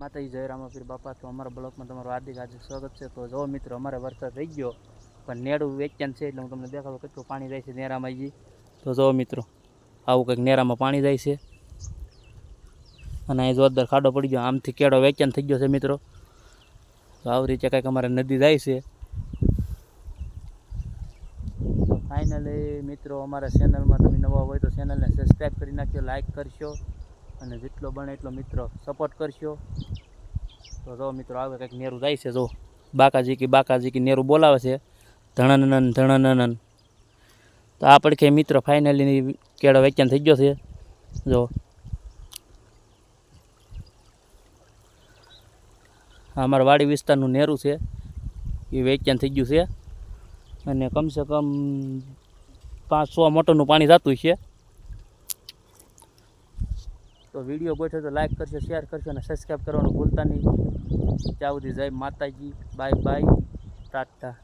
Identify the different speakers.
Speaker 1: માતાજી જય રામાપીર બાપા. તો અમારા બ્લોકમાં તમારું હાર્દિક સ્વાગત છે. તો જો મિત્રો, અમારે વરસાદ થઈ ગયો પણ નેડું વેચાણ છે એટલે હું તમને દેખાડું કેટલું પાણી જાય છે નેરામાં. તો જો મિત્રો, આવું કંઈક નેરામાં પાણી જાય છે અને અહીં જોરદાર ખાડો પડી ગયો. આમથી કેળો વેચાણ થઈ ગયો છે મિત્રો. તો આવી રીતે કંઈક અમારે નદી જાય છે. તો ફાઇનલી મિત્રો, અમારા ચેનલમાં તમે નવા હોય તો ચેનલને સબસ્ક્રાઈબ કરી નાખજો, લાઈક કરશો અને જેટલો બને એટલો મિત્રો સપોર્ટ કરશો. તો જો મિત્રો, આવે કંઈક નેરું જાય છે. જો બાકાજી કી નેરું બોલાવે છે, ધણનન ધણનન. તો આ પડખે મિત્રો ફાઇનલી કેળો વેચાણ થઈ ગયો છે. જો અમારા વાડી વિસ્તારનું નેરું છે, એ વેચાણ થઈ ગયું છે અને કમસે કમ 500 મોટરનું પાણી જતું છે. તો વિડીયો ગોઠવે તો લાઈક કરશો, શેર કરશો અને સબસ્ક્રાઈબ કરવાનું ભૂલતા નહીં. ત્યાં સુધી જય માતાજી, બાય બાય, ટાટા.